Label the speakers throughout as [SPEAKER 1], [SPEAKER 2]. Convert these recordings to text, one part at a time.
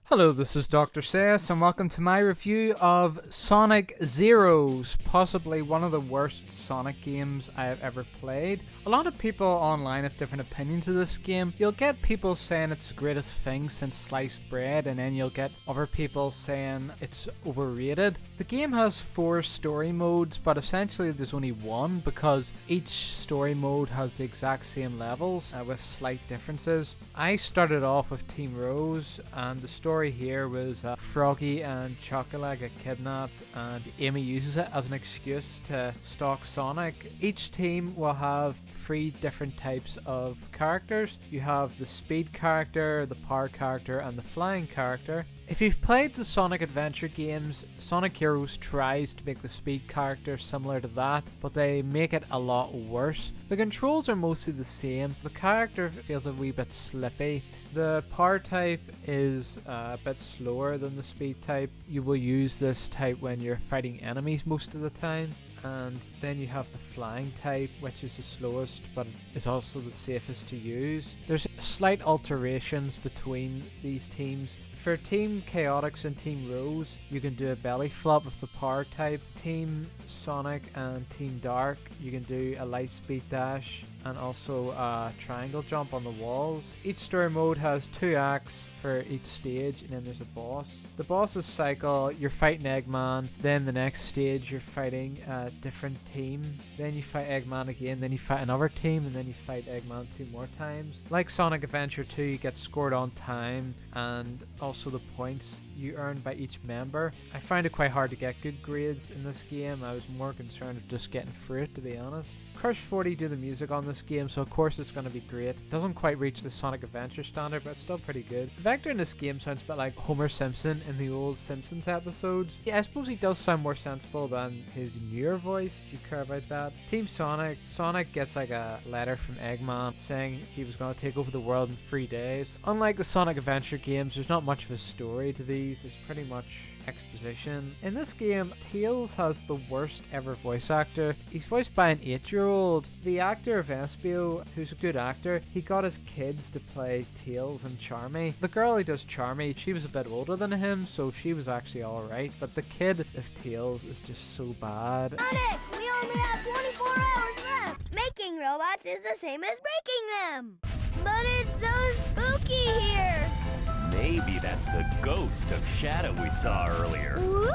[SPEAKER 1] Hello, this is Doctor Sayus, and welcome to my review of Sonic Zeros, possibly one of the worst Sonic games I have ever played. A lot of people online have different opinions of this game. You'll get people saying it's the greatest thing since sliced bread, and then you'll get other people saying it's overrated. The game has 4 story modes, but essentially there's only one because each story mode has the exact same levels with slight differences. I started off with Team Rose, and the story here was Froggy and Chocolate get kidnapped, and Amy uses it as an excuse to stalk Sonic. Each team will have 3 different types of characters. You have the speed character, the power character, and the flying character. If you've played the Sonic Adventure games, Sonic Heroes tries to make the speed character similar to that, but they make it a lot worse. The controls are mostly the same. The character feels a wee bit slippy. The power type is a bit slower than the speed type. You will use this type when you're fighting enemies most of the time. And then you have the flying type, which is the slowest but is also the safest to use. There's slight alterations between these teams. For Team Chaotix and Team Rose, you can do a belly flop with the power type. Team Sonic and Team Dark, you can do a light speed dash and also a triangle jump on the walls. Each story mode has 2 acts for each stage, and then there's a boss. The bosses cycle, you're fighting Eggman, then the next stage you're fighting a different team, then you fight Eggman again, then you fight another team, and then you fight Eggman 2 more times. Like Sonic Adventure 2, you get scored on time and also the points you earn by each member. I find it quite hard to get good grades in this game. I was more concerned with just getting through it, to be honest. Crush 40 do the music on this game, so of course it's going to be great. It doesn't quite reach the Sonic Adventure standard, but it's still pretty good. Vector in this game sounds a bit like Homer Simpson in the old Simpsons episodes. Yeah, I suppose he does sound more sensible than his newer voice, if you care about that. Team Sonic. Sonic gets like a letter from Eggman saying he was going to take over the world in 3 days. Unlike the Sonic Adventure games, there's not much of a story to these. It's pretty much exposition. In this game, Tails has the worst ever voice actor. He's voiced by an 8-year-old. The actor of Espio, who's a good actor, he got his kids to play Tails and Charmy. The girl who does Charmy, she was a bit older than him, so she was actually alright, but the kid of Tails is just so bad.
[SPEAKER 2] Sonic, we only have 24 hours left. Making robots is the same as breaking them. But it's so spooky here.
[SPEAKER 3] Maybe that's the ghost of Shadow we saw earlier.
[SPEAKER 2] Woo!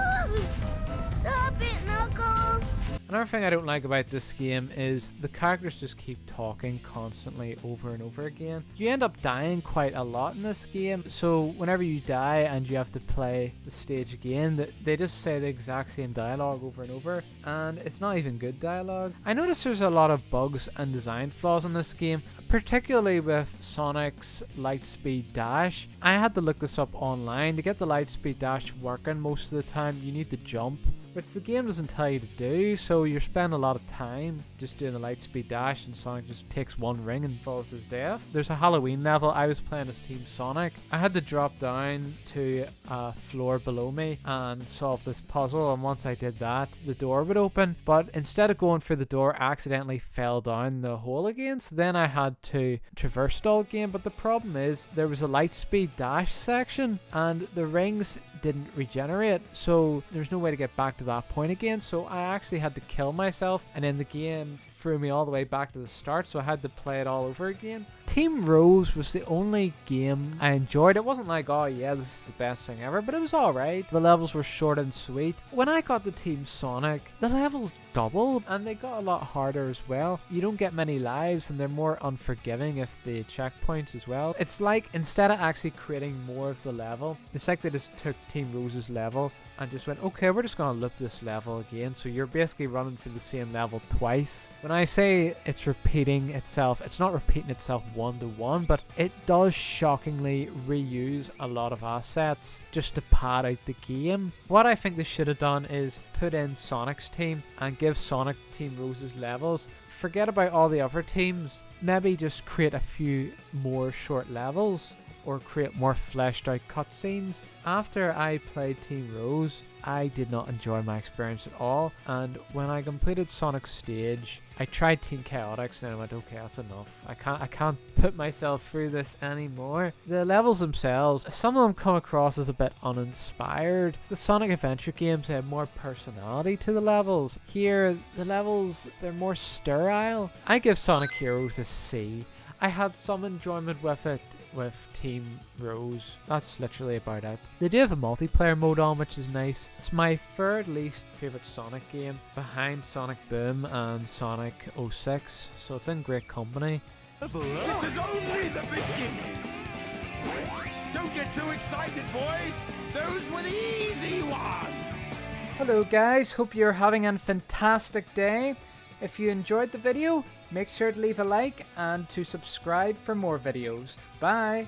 [SPEAKER 2] Stop it, Knuckles!
[SPEAKER 1] Another thing I don't like about this game is the characters just keep talking constantly over and over again. You end up dying quite a lot in this game, so whenever you die and you have to play the stage again, they just say the exact same dialogue over and over, and it's not even good dialogue. I noticed there's a lot of bugs and design flaws in this game, particularly with Sonic's Lightspeed Dash. I had to look this up online. To get the Lightspeed Dash working most of the time, you need to jump, which the game doesn't tell you to do, so you're spending a lot of time just doing the Lightspeed Dash, and Sonic just takes one ring and falls to his death. There's a Halloween level. I was playing as Team Sonic. I had to drop down to a floor below me and solve this puzzle, and once I did that, the door would open, but instead of going for the door, I accidentally fell down the hole again, so then I had to traverse the whole game. But the problem is there was a Lightspeed Dash section, and the rings didn't regenerate, so there's no way to get back to that point again, so I actually had to kill myself, and then the game threw me all the way back to the start, so I had to play it all over again. Team Rose was the only game I enjoyed. It wasn't like, oh yeah, this is the best thing ever, but it was alright. The levels were short and sweet. When I got to Team Sonic, the levels doubled, and they got a lot harder as well. You don't get many lives, and they're more unforgiving if the checkpoints as well. It's like, instead of actually creating more of the level, it's like they just took Team Rose's level and just went, okay, we're just going to loop this level again, so you're basically running for the same level twice. When I say it's repeating itself, it's not repeating itself one-to-one, but it does shockingly reuse a lot of assets just to pad out the game. What I think they should have done is put in Sonic's team and give Sonic Team Rose's levels. Forget about all the other teams. Maybe just create a few more short levels. or create more fleshed out cutscenes. After I played Team Rose, I did not enjoy my experience at all, and when I completed Sonic's stage, I tried Team Chaotix and I went, okay, that's enough. I can't put myself through this anymore. The levels themselves, some of them come across as a bit uninspired. The Sonic Adventure games have more personality to the levels. Here, the levels, they're more sterile. I give Sonic Heroes a C. I had some enjoyment with it with Team Rose. That's literally about it. They do have a multiplayer mode on, which is nice. It's my third least favourite Sonic game, behind Sonic Boom and Sonic 06, so it's in great company.
[SPEAKER 4] This is only the beginning. Don't get too excited, boys. Those were the easy ones.
[SPEAKER 1] Hello guys, hope you're having a fantastic day. If you enjoyed the video, make sure to leave a like and to subscribe for more videos. Bye!